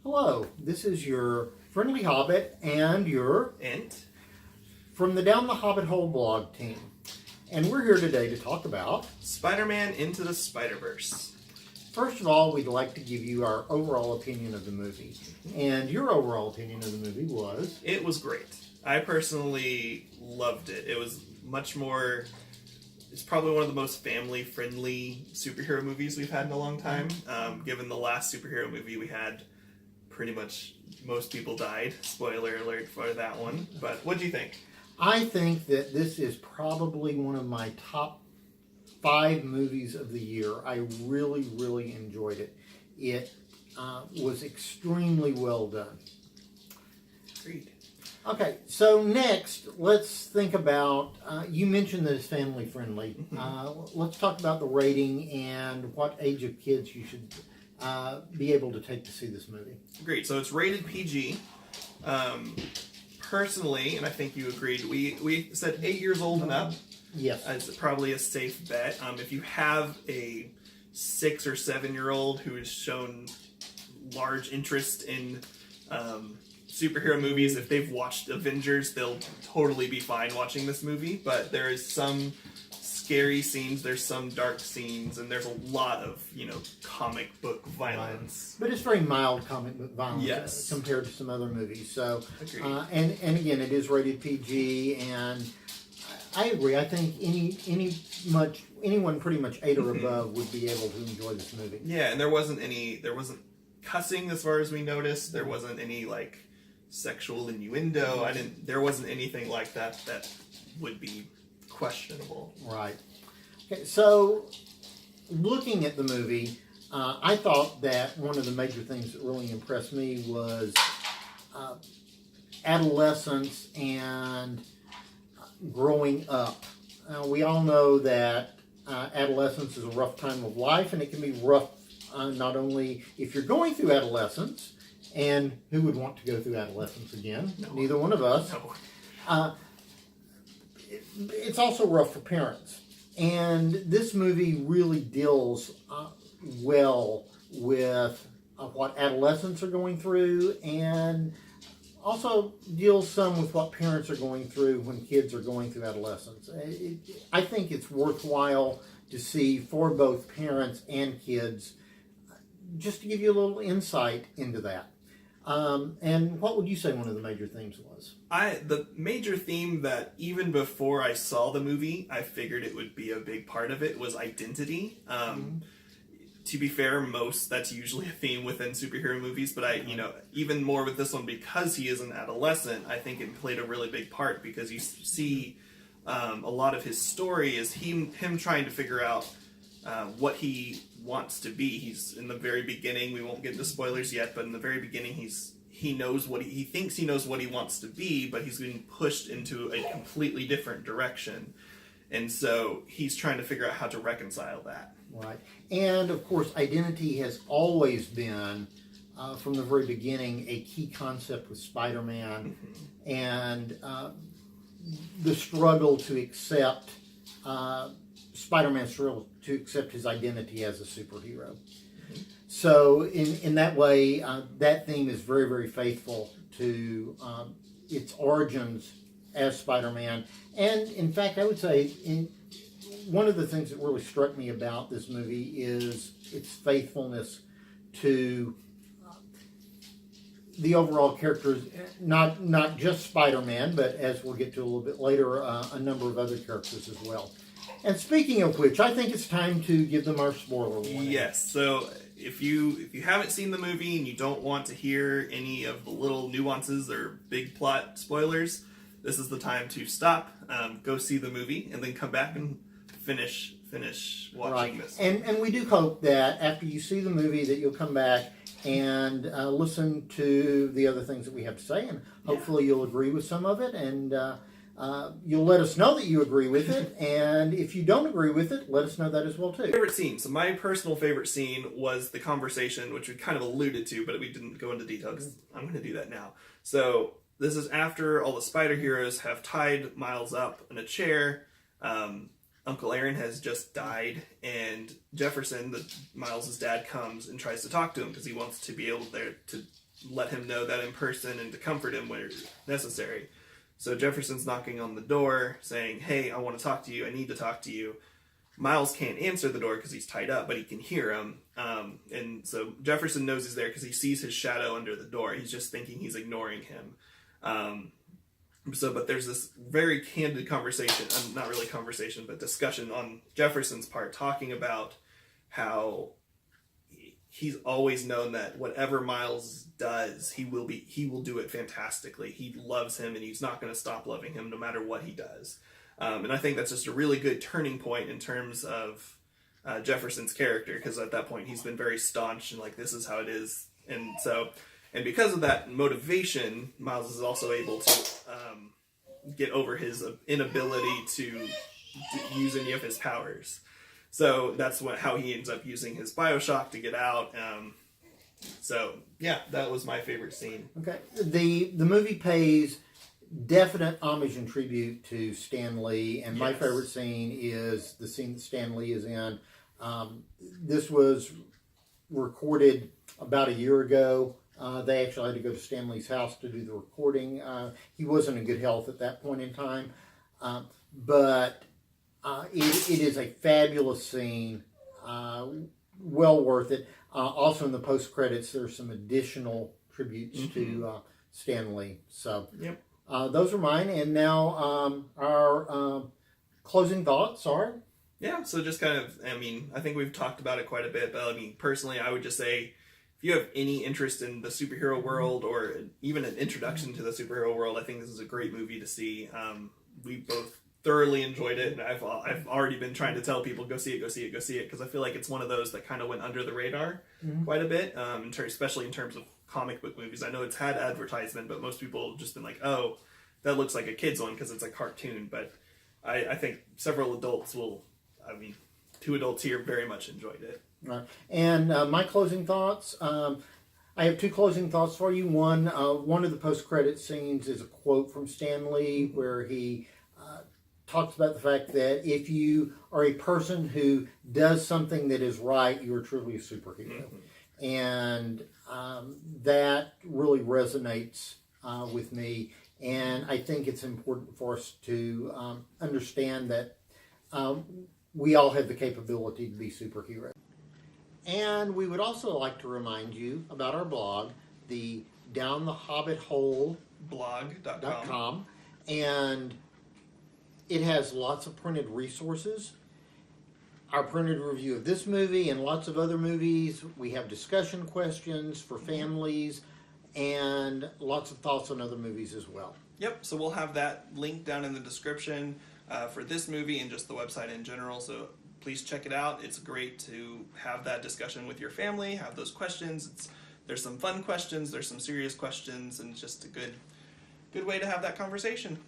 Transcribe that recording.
Hello, this is your friendly Hobbit and your Ent from the Down the Hobbit Hole blog team. And we're here today to talk about Spider-Man Into the Spider-Verse. First of all, we'd like to give you our overall opinion of the movie. And your overall opinion of the movie was? It was great. I personally loved it. It was much more... It's probably one of the most family-friendly superhero movies we've had in a long time. Given the last superhero movie we had, pretty much most people died. Spoiler alert for that one. But what do you think? I think that this is probably one of my top 5 movies of the year. I really, really enjoyed it. It was extremely well done. Agreed. Okay, so next, let's think about, you mentioned that it's family friendly. Let's talk about the rating and what age of kids you should be able to take to see this movie. Great, so it's rated PG. Personally, and I think you agreed, we said 8 years old and up. Yes. It's probably a safe bet. If you have a 6 or 7 year old who has shown large interest in superhero movies, if they've watched Avengers, they'll totally be fine watching this movie. But there is some scary scenes, there's some dark scenes, and there's a lot of, comic book violence. But it's very mild comic book violence Yes. Compared to some other movies. So, Agreed. and again, it is rated PG, and I agree. I think anyone pretty much 8 or above would be able to enjoy this movie. Yeah, and there wasn't cussing as far as we noticed. There wasn't any sexual innuendo. There wasn't anything like that would be questionable. Right. Okay, so looking at the movie, I thought that one of the major things that really impressed me was adolescence and growing up. We all know that adolescence is a rough time of life, and it can be rough not only if you're going through adolescence, and who would want to go through adolescence again? No. Neither one of us. No. It's also rough for parents. And this movie really deals well with what adolescents are going through, and also deals some with what parents are going through when kids are going through adolescence. I think it's worthwhile to see for both parents and kids, just to give you a little insight into that. And what would you say one of the major themes was? The major theme that even before I saw the movie, I figured it would be a big part of it was identity. To be fair, that's usually a theme within superhero movies, but even more with this one, because he is an adolescent, I think it played a really big part, because you see a lot of his story is him trying to figure out what he wants to be. He's in the very beginning, we won't get into spoilers yet, but in the very beginning he thinks he knows what he wants to be, but he's being pushed into a completely different direction. And so he's trying to figure out how to reconcile that. Right. And of course, identity has always been, from the very beginning, a key concept with Spider-Man, and the struggle to accept Spider-Man's struggle to accept his identity as a superhero. So in that way, that theme is very, very faithful to its origins as Spider-Man. And in fact, I would say one of the things that really struck me about this movie is its faithfulness to the overall characters, not just Spider-Man, but as we'll get to a little bit later, a number of other characters as well. And speaking of which, I think it's time to give them our spoiler warning. Yes, so if you haven't seen the movie and you don't want to hear any of the little nuances or big plot spoilers, this is the time to stop, go see the movie, and then come back and finish watching this. And we do hope that after you see the movie that you'll come back and listen to the other things that we have to say, and hopefully you'll agree with some of it, and you'll let us know that you agree with it, and if you don't agree with it, let us know that as well too. Favorite scene. So my personal favorite scene was the conversation, which we kind of alluded to, but we didn't go into detail because I'm going to do that now. So this is after all the spider heroes have tied Miles up in a chair. Uncle Aaron has just died, and Jefferson, Miles' dad, comes and tries to talk to him because he wants to be able to let him know that in person and to comfort him where necessary. So Jefferson's knocking on the door saying, hey, I want to talk to you. I need to talk to you. Miles can't answer the door because he's tied up, but he can hear him. And so Jefferson knows he's there because he sees his shadow under the door. He's just thinking he's ignoring him. But there's this very candid conversation, not really conversation, but discussion on Jefferson's part, talking about how he's always known that whatever Miles does, he will do it fantastically. He loves him, and he's not going to stop loving him no matter what he does. And I think that's just a really good turning point in terms of Jefferson's character, because at that point he's been very staunch and like, this is how it is. And because of that motivation, Miles is also able to get over his inability to use any of his powers. So that's how he ends up using his Bioshock to get out. So yeah, that was my favorite scene. Okay, the movie pays definite homage and tribute to Stan Lee, and my favorite scene is the scene that Stan Lee is in. This was recorded about a year ago. They actually had to go to Stan Lee's house to do the recording. He wasn't in good health at that point in time, but it is a fabulous scene, well worth it. Also in the post-credits, there's some additional tributes to Stan Lee. So those are mine, and now our closing thoughts are? Yeah, so just kind of, I think we've talked about it quite a bit, but personally, I would just say, if you have any interest in the superhero world or even an introduction to the superhero world, I think this is a great movie to see. We both thoroughly enjoyed it, and I've already been trying to tell people, go see it, because I feel like it's one of those that kind of went under the radar quite a bit, especially in terms of comic book movies. I know it's had advertisement, but most people have just been like, oh, that looks like a kid's one because it's a cartoon, but I think several adults two adults here very much enjoyed it. Right. And my closing thoughts, I have two closing thoughts for you. One of the post-credit scenes is a quote from Stan Lee where he talks about the fact that if you are a person who does something that is right, you are truly a superhero. And that really resonates with me. And I think it's important for us to understand that we all have the capability to be superheroes. And we would also like to remind you about our blog, the downthehobbithole.blog.com, and it has lots of printed resources. Our printed review of this movie and lots of other movies. We have discussion questions for families and lots of thoughts on other movies as well. Yep, so we'll have that link down in the description for this movie and just the website in general. So please check it out. It's great to have that discussion with your family, have those questions. There's some fun questions, there's some serious questions, and it's just a good way to have that conversation.